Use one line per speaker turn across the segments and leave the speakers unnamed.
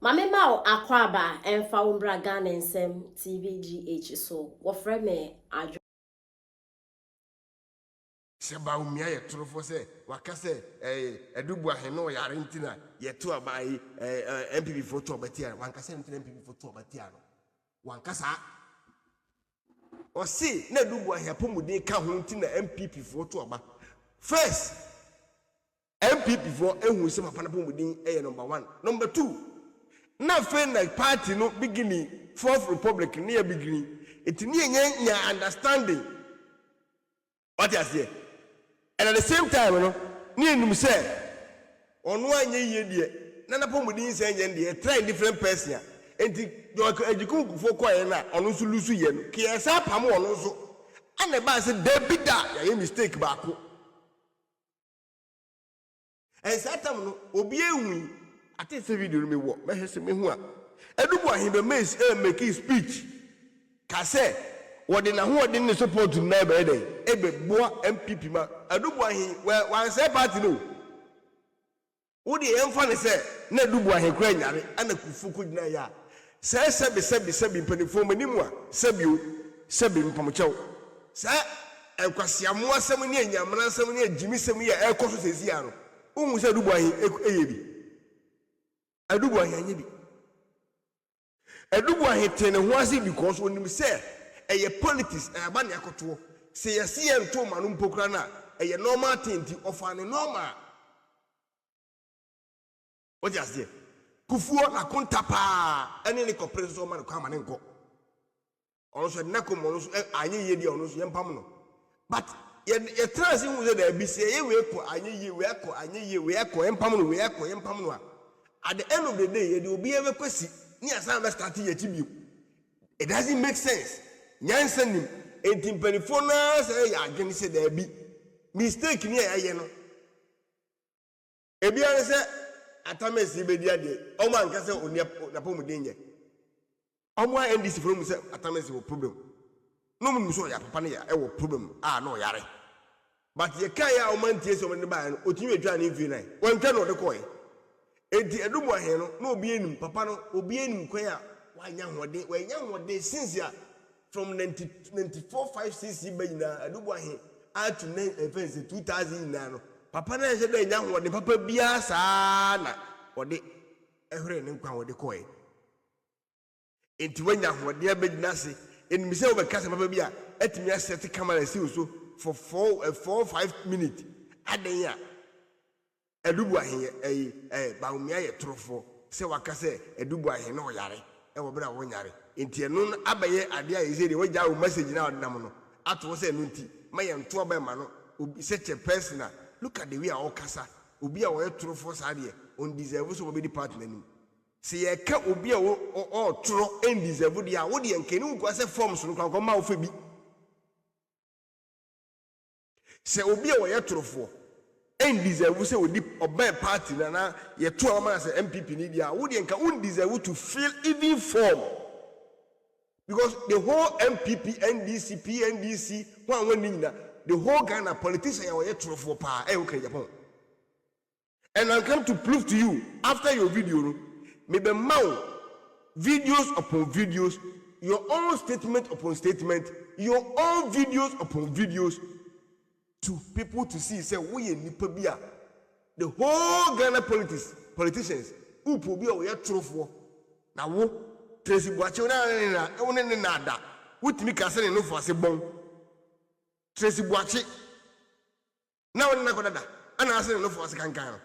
Mame Mao Akwaba and Faumbra Gan and Sem TVGH so wofre me adwo
Seba umia ye trofo se wakase edubu aheno yare ntina ye to abai MPP photo obatia wankase ntina MPP photo obatia no wankasa o si na edubu ahapomuden ka ho ntina MPP photo oba first MPP for ehun se papa na pomuden number 1 number 2 na fe na party no beginning fourth republic near beginning it ni nya understanding what you say. And at the same time, you know, near him say, on 1 year, dear, none of whom didn't say, and try different person. And you could for quiet on also Lucian, Kiasa Pamo also. And the boss said, there be that, you mistake back. And Satan will be a win. I think the video me what, may have me what. Everyone him a mess, make his speech. Casse. What in a who didn't support to never day. Ebe boa MPP ma. Adubu ahi one say party no. Wodi emfa ne say na adubu ahi kra nyare ana kufuku gina ya. Say sebi mpanifo manimu a sebi mpamochew. Say enkwasiamo asem ne anyamra asem ne agimi sem ye ekoso sesi ya no. Unhu say adubu ahi eyebi. Adubu ahi anyebi. Adubu ahi tene ho ase because onim say eye politics aba ne akoto se yesi ento manu mpokra na eye normal thing of an normal what you say kufuo na konta pa ene ne corporate so man kwa mane nko onso na ko mo so anye ye dia onso ye mpam no but ye trans hu ze da bi se ye we ko anye ye we ko anye ye we ko empam no we ko empam no at the end of the day ye de obi e be kwasi ni asan be start ye tibi it doesn't make sense. Nyansanim entimpelifo na say ya adwene se da bi mistake ni aye no ebi an say atamesi be dia de o man ka say oni na pomuden ye o mo NDC from say atamesi wo problem no mu so ya papa ne ya e wo problem no yare but ye kan ya o man tie so me ba no otimi adwa na fi nai won twa no de koy enti edumo he no obi enim papa no obi enim kwan a wanya hode since ya from 94-5-6 bayina adubu ahe at 2009 no papa na je da nya hode papa bia saa na ode ehre ne nkwa ode koy enti wanya hode abegina se enimi se obekasa papa bia etimi asset camera si so for 4-5 minutes adan ya adubu ahe ba umia ye trofo se wakase adubu ahe no yare e wo bra wo nyare enti enu abaye ade a yeze de wagya wo message na odam no ato se enu nti maye nto aba ma no obi such a personal look at the way all kasa obi a wo toro for sade on deserve so obi di partner ni se ye ka obi a wo toro en deserve dia wo de nkeni nko ase forms no kwa ma wo fa bi se obi a wo ye toro for en deserve so odi oba party na ye to ama se MPP ni dia wo de nka un deserve to fill even form. Because the whole MPP, NDC, PNDC, the whole Ghana politicians are here for power. Okay, Japan. And I'll come to prove to you after your video, maybe more videos upon videos, your own statement upon statement, your own videos upon videos, to people to see. Say we in Nipabia, the whole Ghana politicians who will be here for now. Tracy Boache na nada wutimi ka se no fo ase bon Tracy Boache na won na kodada ana ase no fo ase kankan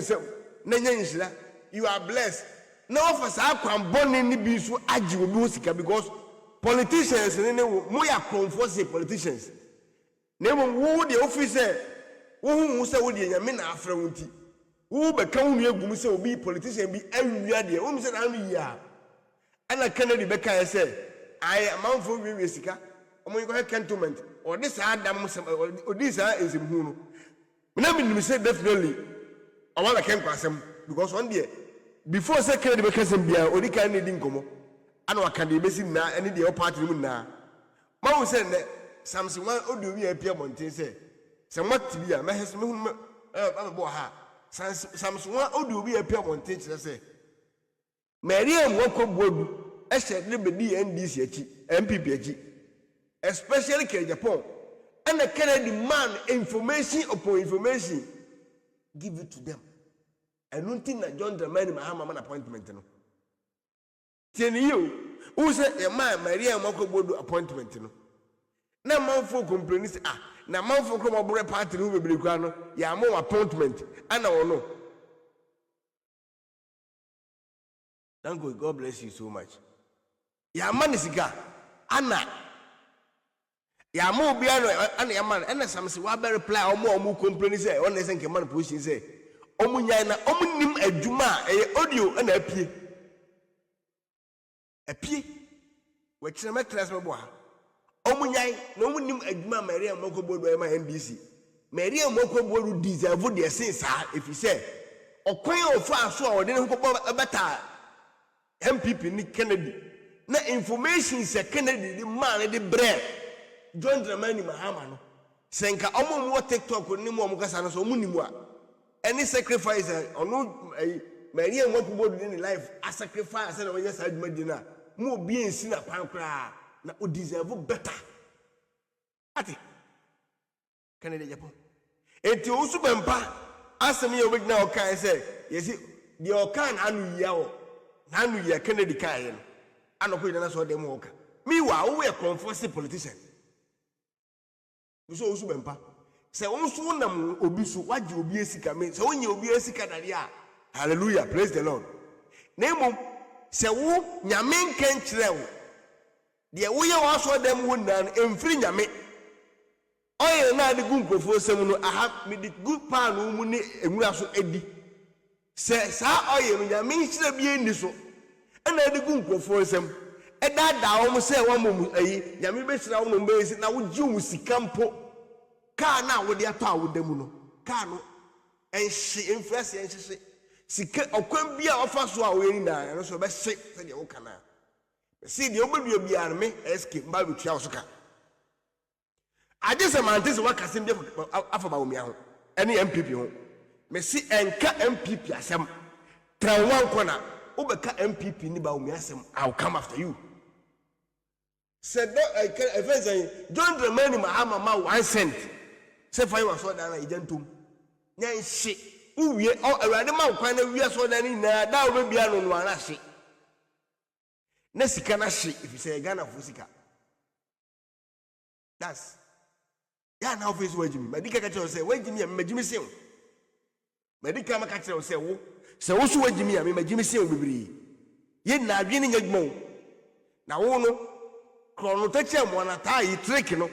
so na nyanshira you are blessed na offer sa kwan bonni ni bi so agi obi osika because politicians ne mo ya conforce politicians na mo wo the officer wo say wo de nyame na afra wonti wo be ka wo egum say obi politician bi awia de wo say na no ya ana Kennedy be ka say I amanfo wi sika omo yiko cantonment or this adam or this is hu no na me say definitely I want to ken kwasem because one day before say Kennedy be ka say bia odi kan ne di nkomo ana waka de be si na ene de party mu na ma wo say ne Samson one odi wi apia monten say Somewhat to be a mass ha. Samsung audio be a pure one thing to say. Mariam Wako Bodu, I said, Liberty NDC, MPPG, especially Japan. And I can demand information upon information. Give it to them. I don't think that John Dramani Mahama appointment. Tell you, who said a man, Maria Mokobodo appointment? Now, man for complaints. Now, man for come party who will be gone. Ya more appointment. And I know. Thank God. God bless you so much. Ya man is a Anna. Ya more piano and ya man, and some say, what reply or more complaints say, on the same man pushing say, Omunyana, Omunim a Juma, a audio and a pie. A pie, which is a mattress. Omunyai, no one knew a Juma Maria Mokobo by my NBC. Maria Mokobo deserve their sins, if he said, or quail or far so, then go a better MPP Nick Kennedy. No information is a Kennedy, the man, the bread. John Dramani Mahama. Senka Omo what TikTok with Nimo Mukasana so Munimwa. Any sacrifice or no Maria Mokobo in life, a sacrifice and when you said Medina. More being seen a pancra. Na o deserve better. Ati. Canada Japan. Eti o su bempa asem ye obegna o kan say, yesi the o kan anu ya o. Na anu ya Kennedy kan ye no. Anoko ina so dem o ka. Meanwhile, we are comfortable politician. So o su bempa. Se won so nam obi so waje obi esika me. Se won ye obi esika dade a. Hallelujah, praise the Lord. Nemo se wo nyame nkan kire wo. The way you also them would done in free yame. Oh, na the good go for some. I have me the good pan woman and we are so eddy. Say, Sir, oh, you mean, should be in this one. And I the good go for some. And that down say one moment, Yami best round on base. Now, would you see Campo? Car now with their power with them. Cano. And she influenced and she said, she can't be a offers who are wearing that. And also best say, said the old canal. See the open will be army, escape by which Yausuka. I just a man, this work as in Alpha me any MPP home. May see and cut MPP as some try one corner, overcut MPP Nibau Miasem, I'll come after you. Said I can say, John Dramani Mahama 1 cent. Say for you, I saw that I didn't. Nay, shit. Who we are around the mouth, kind of we are so that in there, that will be on one. Nesika na she if you say Ghana Fusika. That's ya na office wajimi. Medika kacho say wajimi am majimi se. Medika makacho say wo se wo so wajimi am majimi se bibiri. Ye na adwene nyadmo. Na wo no krono tache mo na ta yi trick no.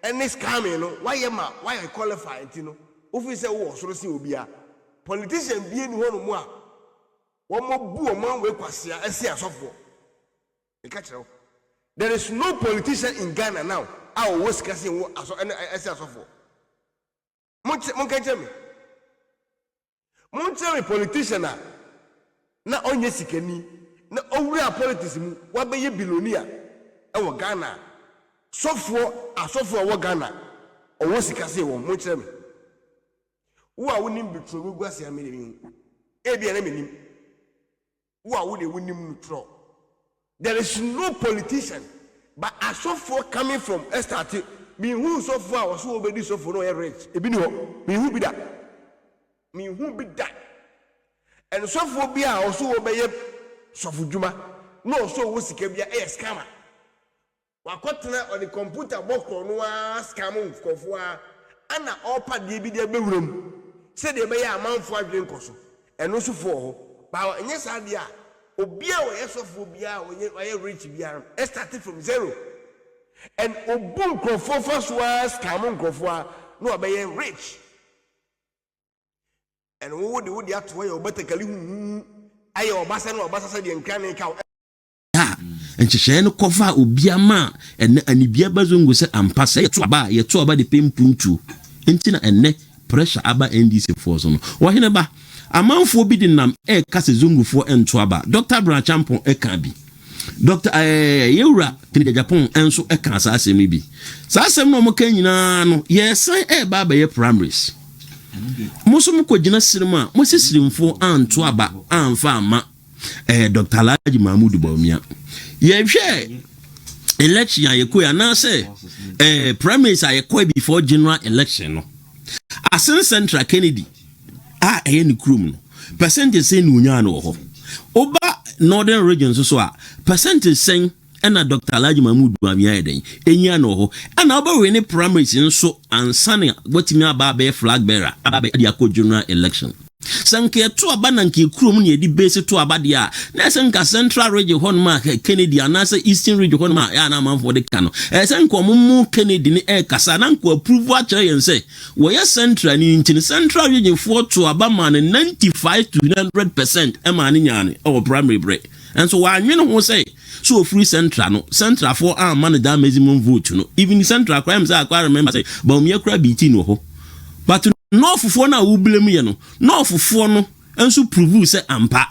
Any scam no. Why I qualify it no. Office say wo so se obi a. Politician bi ni ho no mo a. Wo mo bu o man we kwase a ese asofo. There is no politician in Ghana now. I was casting as a for. Monkajami. Montreal politician na onye sikeni na owura politics mu wa be ye billionaire e wo Ghana. Asofo wo Ghana. Owo sikase wo Montreal. Wo a wonim betro we guase amene e bia na menim. Wo a wo de wonim no tro. There is no politician, but as so far coming from Estati, me who so far was so obedi so for no rich. Ebini me who be that? Me who be that? And so for be also obey so for Juma. No, so was the Kabia a scammer. Wakotna on the computer box on one scam of war, and all part the bedroom. Said they may a man for a drink also, and also for. But yes, idea. Obia we esofobia we reach bia started from zero and obun krofo first was scam krofo no obey rich and we would have to way obetakali ayo obasa no obasa say de nkan ka
enchehye no cover obia ma ene anibia bazongo se ampasa yeto aba de pempuntu entina ene pressure aba NDC force no wo hene ba amanfo bi dinam kase zungufo ento aba Dr. Branchampon eka bi Dr. Yura in Japan and so a cancer maybe. Sassam no more no, yes, I baba ye primaries. Mosum ko jina cinema, Moses Limfo and Twaba and Farma, Dr. Alaji Mahmoud Bawumia. Ye share election I na say, primaries I before general election. Asen Central Kennedy, any crew, percentage say Nunyano. Oba Northern regions so percentage saying and a Dr. Alaji Mahmoud Bawumia enya no and about any primaries in so and sunny what me about flag bearer about the general election. Sanke to abananki krum ne di base to abadia na sanka central region honma Kennedy anase eastern region honma ya na man for the kano sanko mumu Kennedy ni kasa na nko approve a kire yen say wo ya central ni ntin central region for to abama 95 to 100% e ma ni nyane our primary break and so wa nwene ho say so free central no central for man da maximum vote no even central crime say I remember say Bawumia kra biti no ho but no for na wo blame ye no no for no enso prove say ampa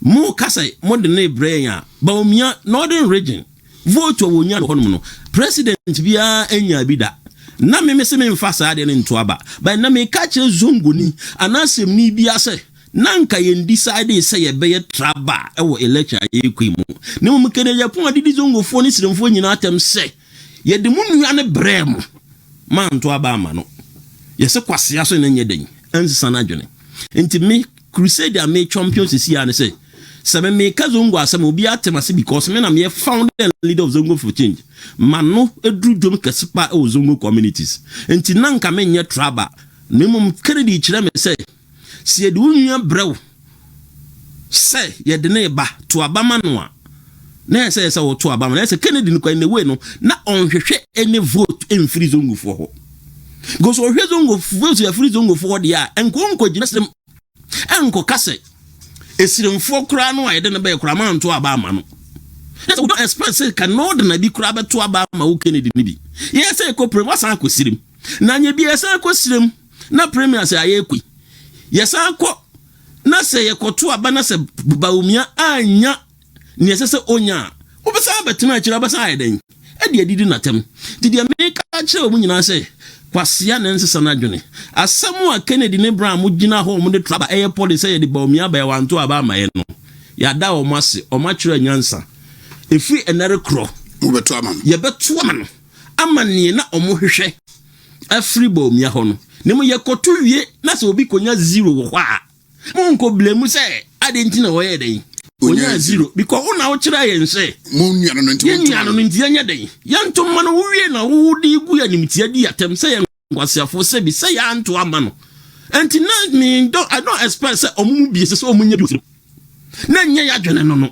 mo kasa mo de na brain a Bawumia northern region vote wo nya no no president bia enya bida na me se me mfa sa de nto aba ba na me ka che zongoni anasem ni bia say nanka yen decide say ye be traba e wo election ayekwimu ne mo kene Japan adidi zongofo ni siremfo nyina atem say ye de munua ne brem man to aba ama no yes, kwasi aso na nyeden ansisa na dwene enti me crusade me champions is here and say seven me kazongo asem obi atemase because me na me found the leader of Zongo for change mano edru dwom kesipa o Zongo communities enti nanka me nye traba me mum credit kire me say se de unua brew say ye de na ba to abama no a na say wo to abama na say Kennedy no kwa ne we no na onhwehwe any vote en free Zongo for ho go so hwezongo vote ya free zongo for dia enko gina sem enko kase esiremfo kra no ayede ne be kra man to aba ama no that's what expect say can no na bi kra be to aba ama wo Kennedy ni bi yes say ko premier san ko sirim na nya bi yes ko sirim na premier say Ayeka yes ko na say ye ko to aba na say Bawumia anya ne say onya obesa betina kira besa ayeden e de didi natem didi America kire o nyina say kwasia na nsesa na dwene asemu a Kennedy ne bra mo gina ho mo de traba air police ye de Bawumia ba wanto aba amaye no ya da o mase o ma kire nyansa efi enere kro mo beto ama no ye beto ama no amane na o mo hwehwe afri Bawumia ho no ne mo ye koto wie na se obi konya 0 wo kwa mo nko blemu se adenti na wo ye den onya 0 because una wo kire ye nse mo nua no nti anya den ya nto ma no wo wie na wo di gu ya nimtia di atem se ye kwasiafo se bi se ya nto ama no enti na me I don't expect say omumu bi se so omunya bi na nya ya dwene no no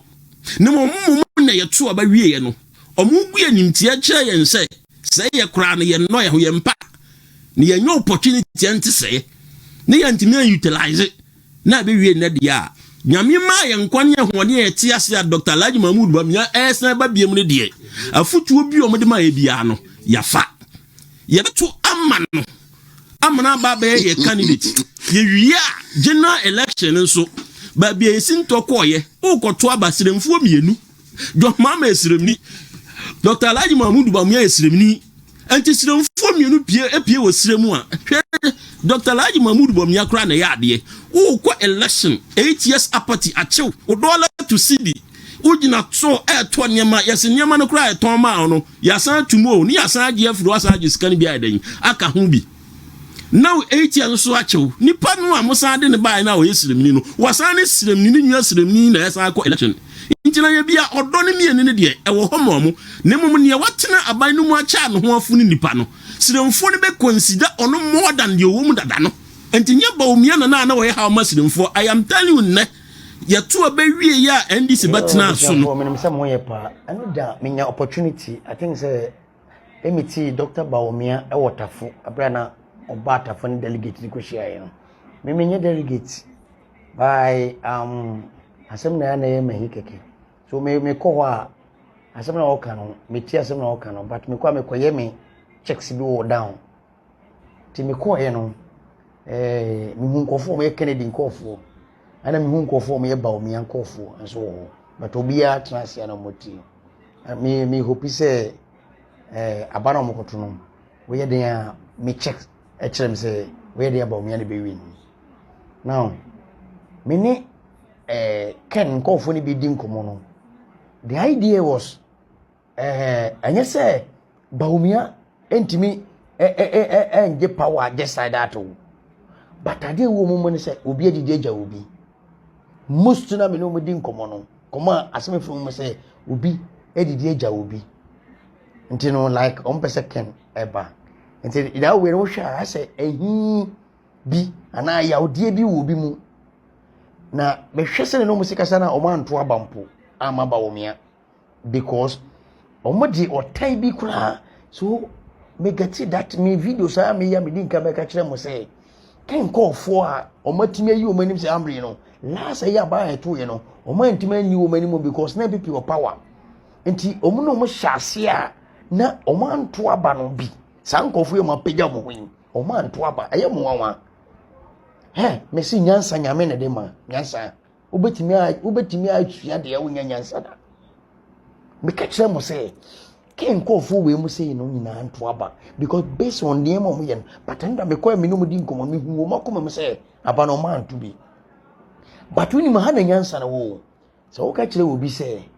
ne mo na ye to aba wie ye no omu gu ya nimtia kire ye nse se ye kra no ye no ye ho ye mpa ne ye nyo opportunity enti se ne ye ntimi utilize na be wie na dia nyame ma ye nkwane hone ye ti ase Dr. Alaji Mahmoud Bawumia esen ba biem ne de afutuo bi o mode ma ye bia no yafa ye beto amano amana ba be ye candidate ye wia general election nso ba bia yesinto koye ukoto abasiremfuo mienu do mama esiremni Dr. Alaji Mahmoud Bawumia esiremni anti siremfuo mienu pie wo siremu a Dr. Alaji Mahmoud Bawumia kra na ya de uko election 8 years apart achew $1 to CD ujina so to nyama yesi nyama no kra to ma no yasan tumo ni yasan age afro asan age scan bi adan aka ho bi now 8 years so achew nipa no amusan de ne bai na o yesiremni no wasan ne siremni ni nwa siremni na yasan ko election ntina ye bia odo ne mieni ne de e wo homo mo ne mum ne watena aban no mu acha no ho afu ni nipa no siremfo ne be consider ono more than the owum dada no entinye Bawumia na wo ye ha masiremfo I am telling you ne ye to abawie ya NDC batena so no me say mo ye pa anu da menya opportunity I think say emiti Dr. Bawumia e wotafo abrana oba atafo ne delegate ko share ye no me menye delegate by asem na ye mahi keke so me ko ho a asem na wo kan no me ti asem na wo kan no but me ko ye me checks bi wo down ti me ko ye no me hu nkofo me Kennedy nkofo ana me hu nkofo me Bawumia nkofo enso wo
but obia transia na moti me hope say abana mokoto no we ye den me check e kire me say we dey about me na be win now me ni ken nkofo ni be di nkomo no the idea was anya say baumia entimi enje power just side that but ade wo mo ni say obi agija obi most na me no mo di nkomo no koma aseme from me say obi edidi agija obi nti no like on person ken eba nti ida we no hwa ase ehi bi ana ya odie bi wo bi mu na me hwese ne no musika sana o man to abampo ama ba wo mia because omodi otai bi kura so me get that me video sa me ya me din ka be ka kire mo say ken call for a omatimi ayi o manim say amre no last ya ba eto ye no omantimi ayi o manim because na people power nti omu no mo hyase a na omanto aba no bi sankofo ye ma pagya mo hin omanto aba aye mo wanwa me si nyansa nyame ne de ma nyansa obetimi atua de ya wonya nyansa da me ka kire mo say ken kofo we mu say no nyina anto aba because based on them mo ye but anda me ko me no mu di nkomo me hu mo akoma me say aba no manto bi but woni ma ha na nyansa na wo so wo ka kire wo bi say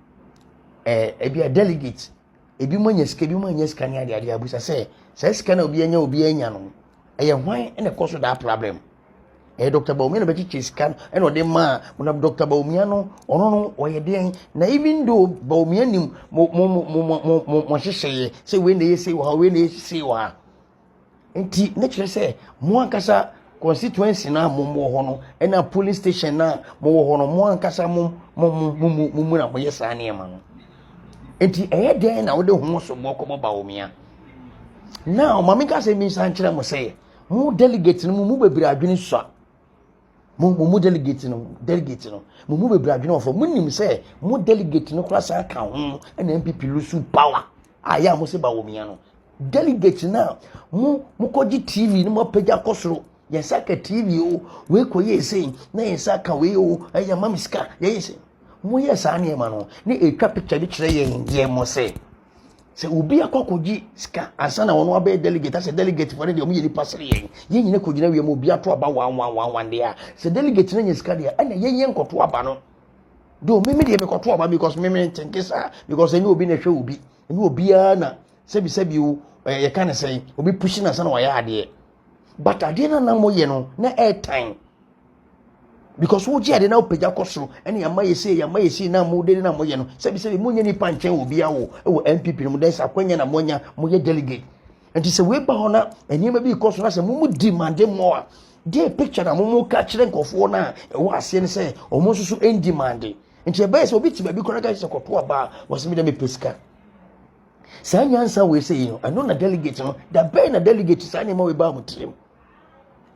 ebi a delegate ebi mo nyesika ebi mo nyesika ne ade abusa say sika na obi anya no eye hwan ene koso da problem Dr. Baumia no be sika ene ode ma na Dr. Baumia no ono no oye den na even though Baumia nim mo hyehyeye say we na yesi wo ha we na yesi wo ha enti na kire say mo ankasa constituency na mo ho no ena police station na mo ho no mo ankasa mo na mo yesa na ma no enti den na wode ho so mo ko Baumia now mamika say mi san kire mo say mo delegate no mo bebira adwene so mo delegate no mo bebira adwene ofo mo nim say mo delegate no kura sa ka ho na MPP lusu power aya mo se Baumia no delegate na mo koji TV no mo pagya kosoro yesa ka TV o we koye sei na yesa ka we o aya mamiska yesa mo yesa na ma no ne etwa picture bi kire ye mo say se obi akokoji ska asana wono abe delegate as delegate for the omi ni pasere yen nyine kogina we mo obi ato aba 111 dia se delegate na nyiska dia ana yen nkoto aba no do me de me koto aba because me think because any obi na hwe obi any obi na sebi o ye kan say obi push na sana wa ya ade but ade na mo ye no na airtime because wo je na opagya kosoro ene ya maye na mo de na mo ye no sebi mo nya ni panche obi awo MPP no den sa kwanya na mo nya mo ye delegate enti se we ba ho na eni ma bi kosoro na se mo demand more dey picture na mo ka kire nkofo na wo ase ne se o mo susu en demand enti e ba se obi ti ba bi kora ka se koto aba wo se mi da me pesika sa nyansa we se you I know na delegate no da be na delegate sa ne ma we ba mo trim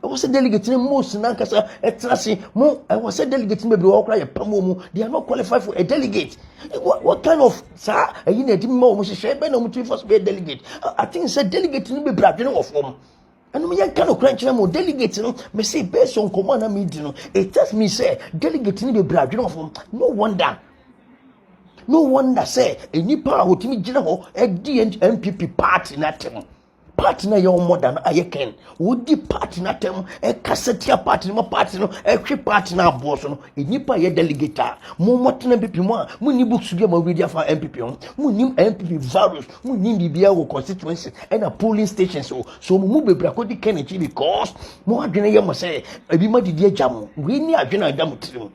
I was a delegate in most Nankasa etrasi mo I was a delegate in maybe okra ye pamomu they are not qualified for a delegate what kind of sir you need mo mo share be no mo first be a delegate I think say delegate ni be bradwe of form and me yan kind of crunch na mo delegate no me say based on command na me di no it tells me say delegate ni be bradwe of form no wonder say any power wotimi gina ho e MPP party na tem party na your modern Ayeka would di party na tem e kasetia party no party no e hwe party na boss no enipa ye delegate mo motena MPP mo ni books bi ma we dia fa MPP mo nim MPP values mo nim bibia wo constituency and a polling stations so mo bebra ko di Kennedy because mo adwene ye mo say ebi ma di agam we ni adwene agam tirim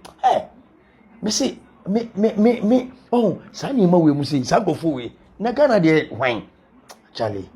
me say me oh sa ni ma we mu say sa go fo we na Ghana de hwan Charlie